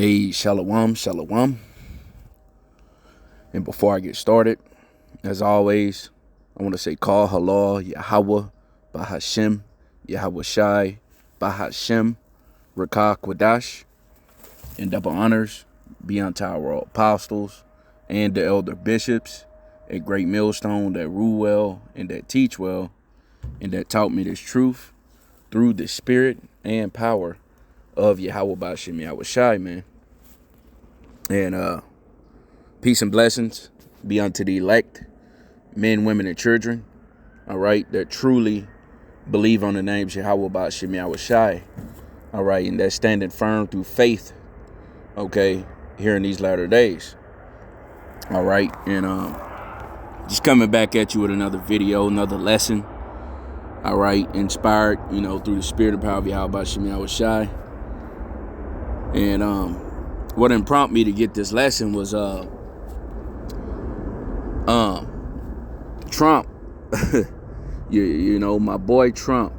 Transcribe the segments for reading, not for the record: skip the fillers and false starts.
Hey, shalom, shalom. And before I get started, as always, I want to say call halal Yahweh Bahashem Yahweh Shai Bahashem Rakah Kwadash, and double honors be unto our apostles and the elder bishops, a great millstone that rule well and that teach well and that taught me this truth through the spirit and power of Yahweh Bahashem Yahweh Shai, man. And peace and blessings be unto the elect, men, women, and children, all right, that truly believe on the names Yahweh Bahashem Yahweh Shai, all right, and that's standing firm through faith, okay, here in these latter days, all right, and just coming back at you with another video, another lesson, all right, inspired, through the spirit and power of Yahweh Bahashem Yahweh Shai, and what didn't prompt me to get this lesson was Trump. My boy Trump.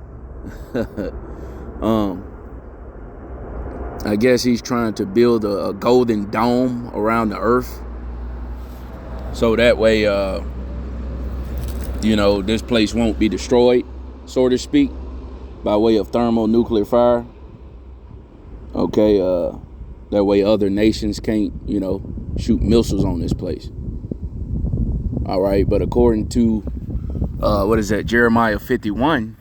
I guess he's trying to build a golden dome around the earth, so that way this place won't be destroyed, so to speak, by way of thermonuclear fire. Okay, that way other nations can't, shoot missiles on this place. All right, but according to, Jeremiah 51,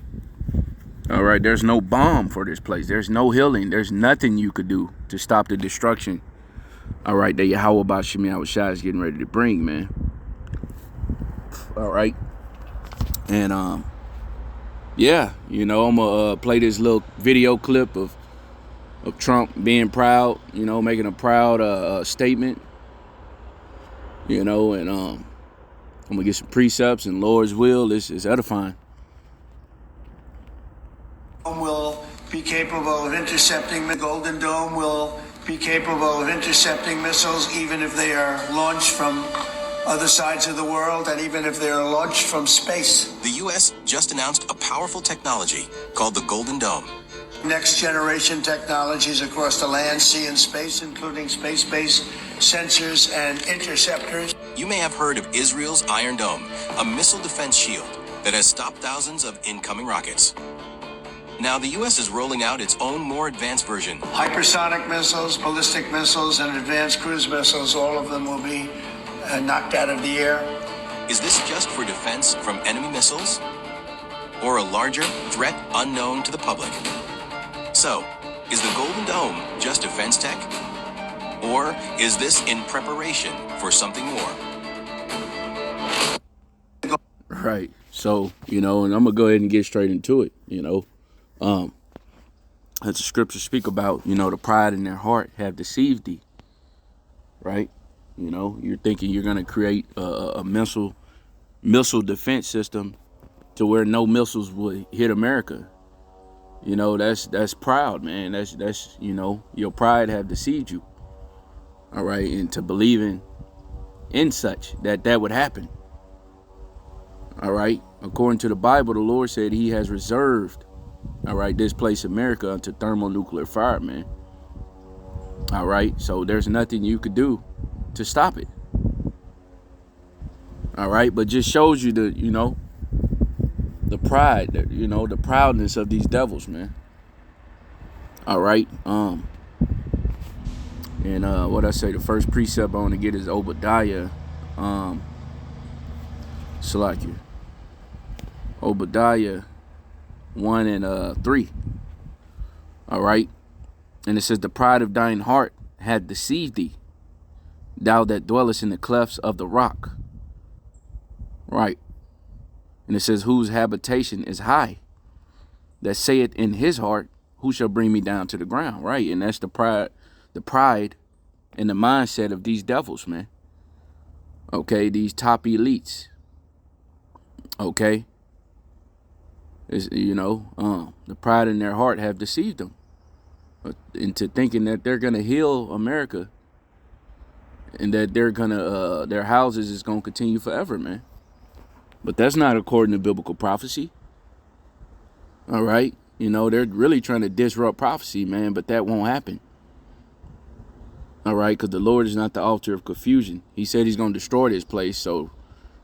all right, there's no bomb for this place. There's no healing. There's nothing you could do to stop the destruction, all right, that Yahweh Bahashem Yahweh Shai is getting ready to bring, man. All right, and, I'm going to play this little video clip of Trump being proud, making a proud statement, and I'm gonna get some precepts, and Lord's will is edifying. Will be capable of intercepting. The Golden Dome will be capable of intercepting missiles, even if they are launched from other sides of the world, and even if they are launched from space. The U.S. just announced a powerful technology called the Golden Dome. Next generation technologies across the land, sea, and space, including space-based sensors and interceptors. You may have heard of Israel's Iron Dome, a missile defense shield that has stopped thousands of incoming rockets. Now the U.S. is rolling out its own more advanced version. Hypersonic missiles, ballistic missiles, and advanced cruise missiles, all of them will be knocked out of the air. Is this just for defense from enemy missiles? Or a larger threat unknown to the public? So, is the Golden Dome just defense tech? Or is this in preparation for something more? Right. So, and I'm going to go ahead and get straight into it, as the scriptures speak about, the pride in their heart have deceived thee, right? You're thinking you're going to create a missile defense system to where no missiles will hit America. That's proud, man. That's your pride have deceived you. All right, and to believing in such that would happen. All right, according to the Bible, the Lord said He has reserved, all right, this place America unto thermonuclear fire, man. All right, so there's nothing you could do to stop it. All right, but just shows you the the pride, the proudness of these devils, man. All right. And what I say, the first precept I want to get is Obadiah. Salakia. Obadiah 1 and 3. All right. And it says, the pride of thine heart hath deceived thee, thou that dwellest in the clefts of the rock. Right. And it says, whose habitation is high, that saith in his heart, who shall bring me down to the ground? Right. And that's the pride and the mindset of these devils, man. Okay. These top elites. Okay. It's, the pride in their heart have deceived them into thinking that they're going to heal America and that they're going to, their houses is going to continue forever, man. But that's not according to biblical prophecy. All right. They're really trying to disrupt prophecy, man, but that won't happen. All right, because the Lord is not the author of confusion. He said he's going to destroy this place, so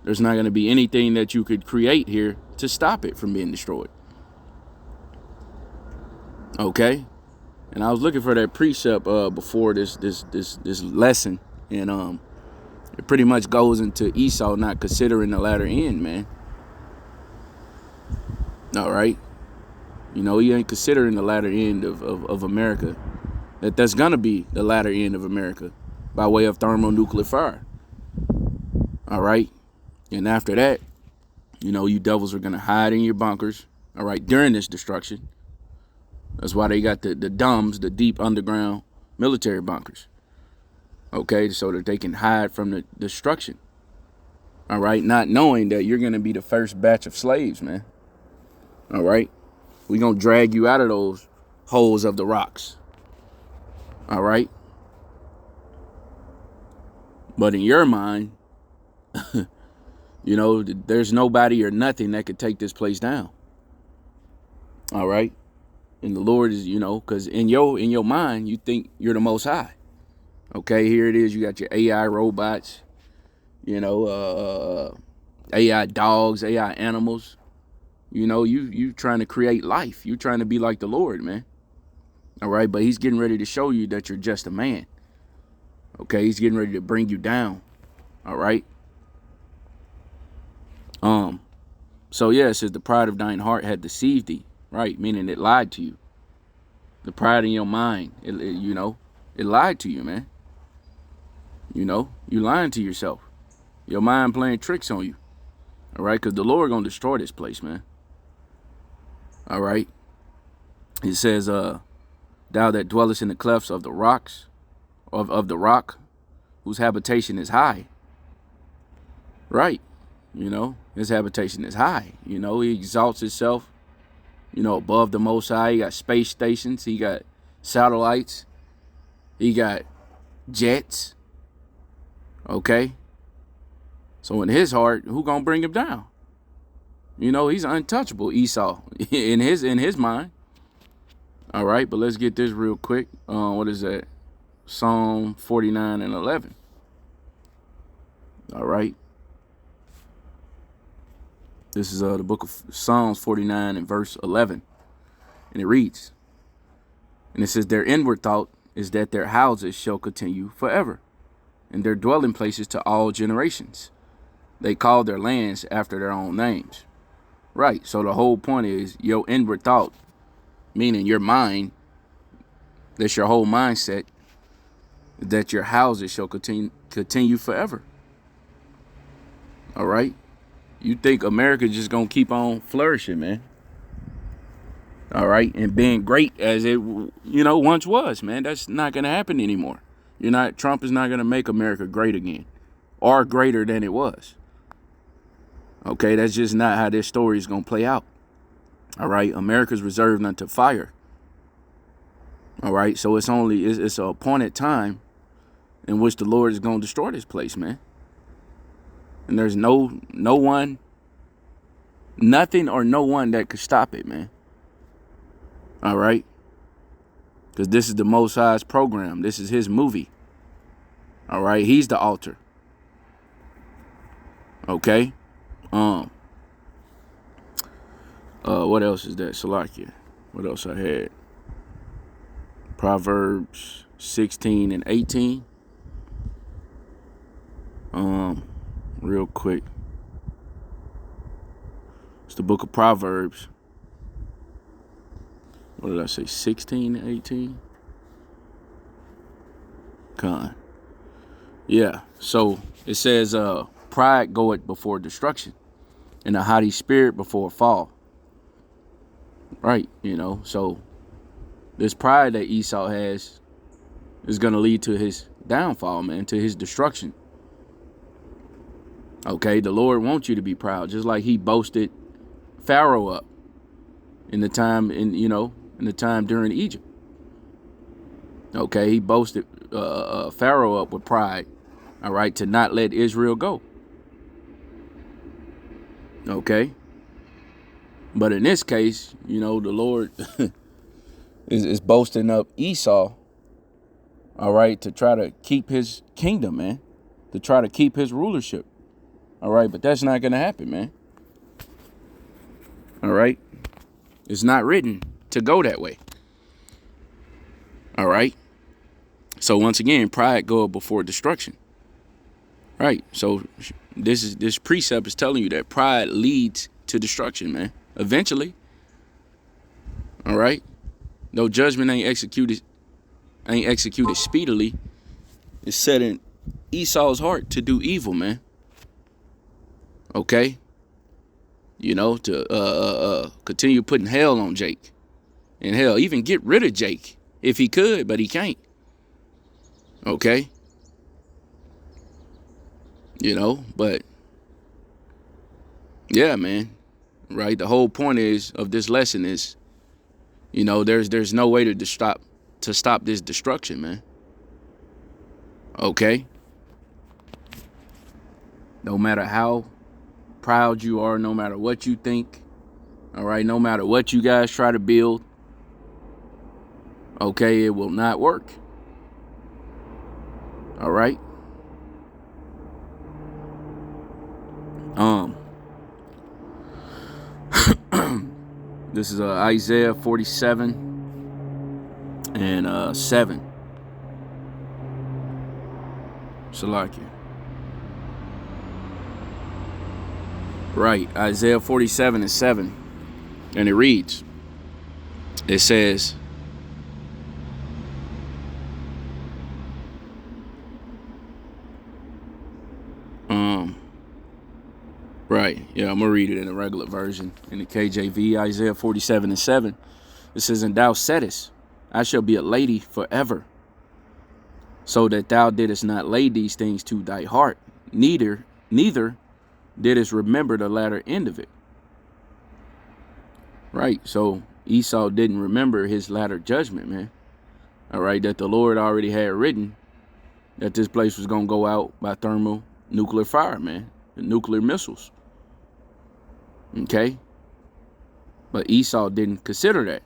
there's not going to be anything that you could create here to stop it from being destroyed. Okay? And I was looking for that precept before this lesson, and it pretty much goes into Esau not considering the latter end, man. All right? You know, he ain't considering the latter end of America. That's gonna be the latter end of America by way of thermonuclear fire. All right? And after that, you know, you devils are gonna hide in your bunkers, all right, during this destruction. That's why they got the DUMBs, the deep underground military bunkers. Okay, so that they can hide from the destruction. All right, not knowing that you're gonna be the first batch of slaves, man. All right, we're gonna drag you out of those holes of the rocks. All right, but in your mind, you know, there's nobody or nothing that could take this place down. All right, and the Lord is, you know, because in your mind, you think you're the Most High. Okay, here it is. You got your AI robots, you know, AI dogs, AI animals. You know, you trying to create life. You trying to be like the Lord, man. All right, but he's getting ready to show you that you're just a man. Okay, he's getting ready to bring you down. All right. So yeah, it says the pride of thine heart had deceived thee, right? Meaning it lied to you. The pride in your mind, you know, it lied to you, man. You know, you lying to yourself. Your mind playing tricks on you. All right, because the Lord gonna destroy this place, man. All right. It says, thou that dwellest in the clefts of the rocks, of the rock, whose habitation is high. Right. You know, his habitation is high. You know, he exalts himself, you know, above the Most High. He got space stations. He got satellites. He got jets. Okay. So in his heart, who gonna bring him down? You know, he's untouchable, Esau, in his mind. All right, but let's get this real quick. What is that? Psalm 49 and 11. All right. This is the book of Psalms 49 and verse 11. And it reads, and it says, their inward thought is that their houses shall continue forever, and their dwelling places to all generations. They call their lands after their own names. Right, so the whole point is your inward thought, meaning your mind, that's your whole mindset, that your houses shall continue forever. All right? You think America just gonna keep on flourishing, man. All right, and being great as it, you know, once was, man. That's not gonna happen anymore. Trump is not gonna make America great again, or greater than it was. Okay, that's just not how this story is gonna play out. All right, America's reserved unto fire. All right, so it's an appointed time in which the Lord is gonna destroy this place, man. And there's no one, nothing or no one that could stop it, man. All right, because this is the Most High's program. This is his movie. All right, he's the author. Okay. What else is that? Salakia. What else I had? Proverbs 16 and 18. Real quick. It's the book of Proverbs. What did I say? 16 and 18? Con. Yeah. So it says, pride goeth before destruction, and a haughty spirit before a fall. Right, you know, so this pride that Esau has is going to lead to his downfall, man, to his destruction. Okay, the Lord wants you to be proud, just like he boasted Pharaoh up in the time during Egypt. Okay, he boasted Pharaoh up with pride, all right, to not let Israel go. Okay. But in this case, you know, the Lord is boasting up Esau, all right, to try to keep his kingdom, man, to try to keep his rulership, all right, but that's not going to happen, man, all right? It's not written to go that way, all right? So once again, pride goeth before destruction, right? So this precept is telling you that pride leads to destruction, man, eventually, all right? No judgment ain't executed speedily. It's set in Esau's heart to do evil, man. Okay? You know, to continue putting hell on Jake. And hell, even get rid of Jake if he could, but he can't. Okay? You know, but yeah, man. Right? The whole point of this lesson is, you know, there's no way to stop this destruction, man. Okay? No matter how proud you are, no matter what you think, all right, no matter what you guys try to build, okay, it will not work. All right? This is Isaiah 47 and 7. Salakia. Right, Isaiah 47 and 7. And it reads, it says, right, yeah, I'm going to read it in the regular version. In the KJV, Isaiah 47 and 7. It says, and thou saidest, I shall be a lady forever, so that thou didst not lay these things to thy heart, neither didst remember the latter end of it. Right, so Esau didn't remember his latter judgment, man. All right, that the Lord already had written that this place was going to go out by thermonuclear fire, man, the nuclear missiles. Okay? But Esau didn't consider that.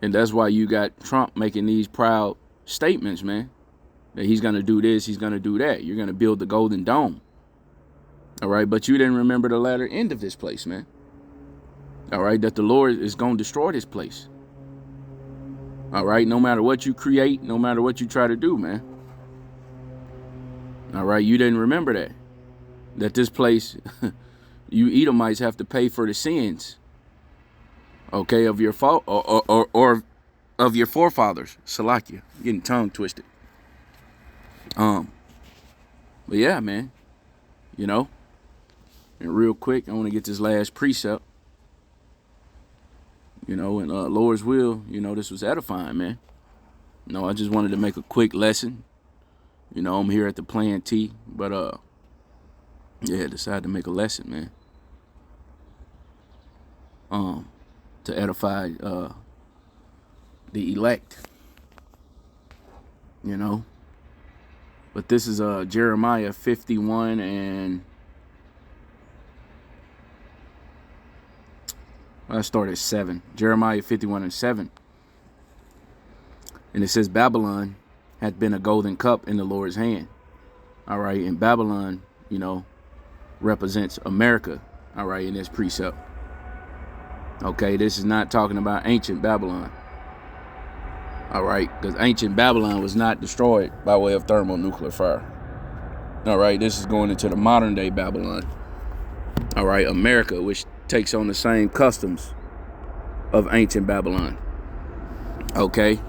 And that's why you got Trump making these proud statements, man, that he's going to do this, he's going to do that. You're going to build the Golden Dome. All right, but you didn't remember the latter end of this place, man. All right, that the Lord is going to destroy this place. All right, no matter what you create, no matter what you try to do, man. All right, you didn't remember that this place, you Edomites have to pay for the sins, okay, of your fault or of your forefathers. Salakia, getting tongue twisted. But yeah, man, you know, and real quick, I want to get this last precept. You know, and Lord's will, you know, this was edifying, man. You know, I just wanted to make a quick lesson. You know, I'm here at the Plan T, but yeah, decided to make a lesson, man. To edify the elect. You know. But this is Jeremiah 51 and I start at 7. Jeremiah 51 and 7. And it says, Babylon hath been a golden cup in the Lord's hand. All right. And Babylon, you know, represents America. All right. In this precept. Okay. This is not talking about ancient Babylon. All right. Because ancient Babylon was not destroyed by way of thermonuclear fire. All right. This is going into the modern day Babylon. All right. America, which takes on the same customs of ancient Babylon. Okay.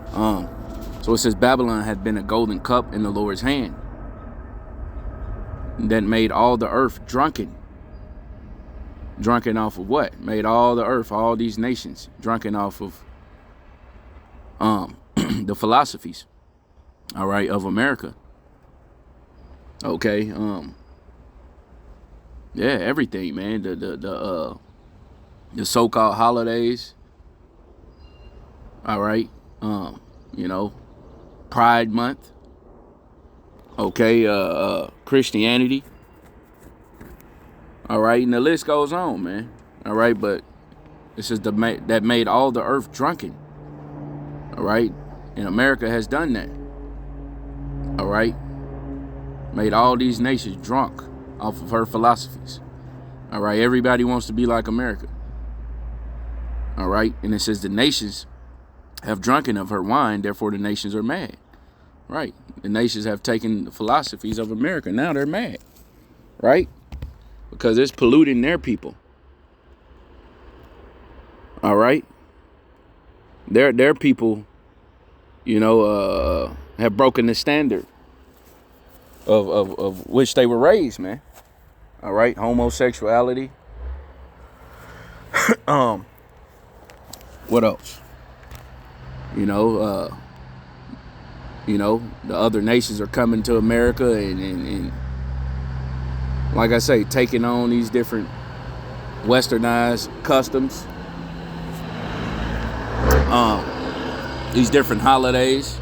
So it says Babylon had been a golden cup in the Lord's hand that made all the earth drunken. Drunken off of what? Made all the earth, all these nations drunken off of the philosophies, all right, of America. Okay. Yeah, everything, man. The so-called holidays. All right. You know, Pride Month. Okay, Christianity. All right, and the list goes on, man. All right, but it says that made all the earth drunken. All right, And America has done that. All right? Made all these nations drunk off of her philosophies. All right? Everybody wants to be like America. All right? And it says the nations have drunken of her wine, therefore the nations are mad. Right? The nations have taken the philosophies of America. Now they're mad. Right? Because it's polluting their people. All right? Their people, have broken the standard of which they were raised, man. All right? Homosexuality. What else? The other nations are coming to America and like I say, taking on these different westernized customs. These different holidays,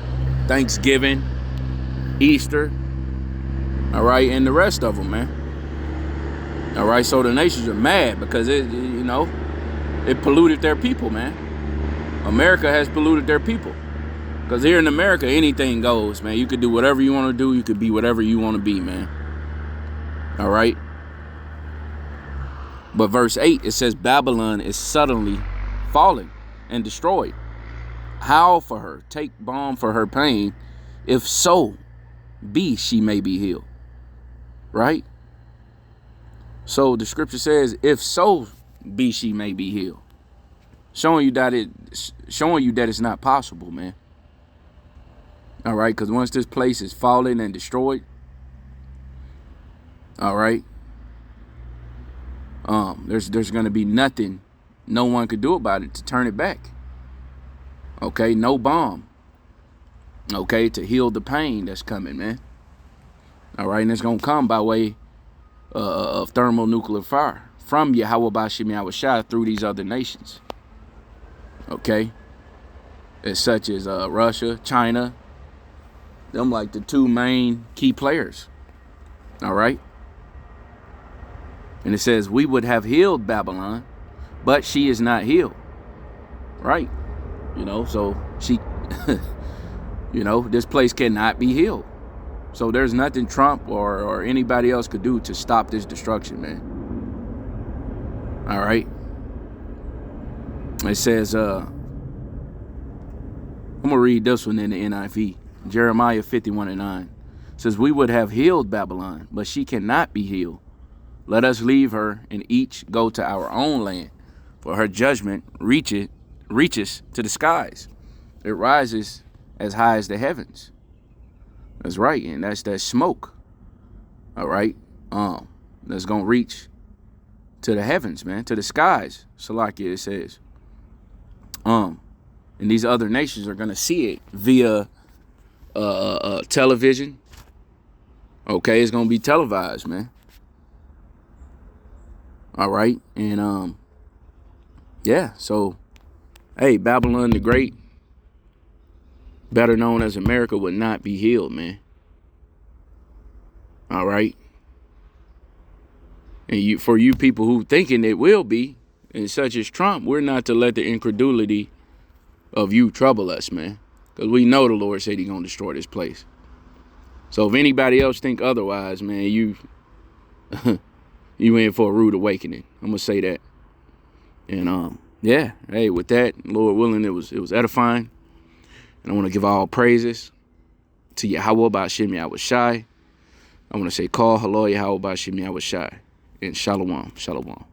Thanksgiving, Easter, all right, and the rest of them, man. All right, so the nations are mad because it polluted their people, man. America has polluted their people. Because here in America, anything goes, man. You could do whatever you want to do. You could be whatever you want to be, man. All right? But verse 8, it says, Babylon is suddenly fallen and destroyed. Howl for her, take balm for her pain, if so be she may be healed. Right? So the scripture says, if so be she may be healed. Showing you that it's not possible, man. All right, because once this place is fallen and destroyed, all right, there's going to be nothing no one could do about it to turn it back. Okay, no balm. Okay, to heal the pain that's coming, man. All right, and it's going to come by way of thermonuclear fire from Yahweh Bashim Yahushua through these other nations. Okay, as such as Russia, China, them like the two main key players. All right. And it says, we would have healed Babylon, but she is not healed. Right. So she, this place cannot be healed. So there's nothing Trump or anybody else could do to stop this destruction, man. All right. It says, I'm going to read this one in the NIV. Jeremiah 51:9. It says, we would have healed Babylon, but she cannot be healed. Let us leave her and each go to our own land, for her judgment reaches to the skies. It rises as high as the heavens. That's right, and that's that smoke. All right, that's gonna reach to the heavens, man, to the skies. Salakia, it says. And these other nations are gonna see it via television. Okay, it's gonna be televised, man. All right, and yeah, so hey, Babylon the Great, better known as America, would not be healed, man. All right, and for you people who thinking it will be, and such as Trump, we're not to let the incredulity of you trouble us, man, because we know the Lord said He's gonna destroy this place. So if anybody else think otherwise, man, you in for a rude awakening. I'm gonna say that. And yeah, hey, with that, Lord willing, it was edifying. And I want to give all praises to Yahweh Bashim Yahushai. I want to say, call hello Yahweh Bashim Yahushai. And shalom, shalom.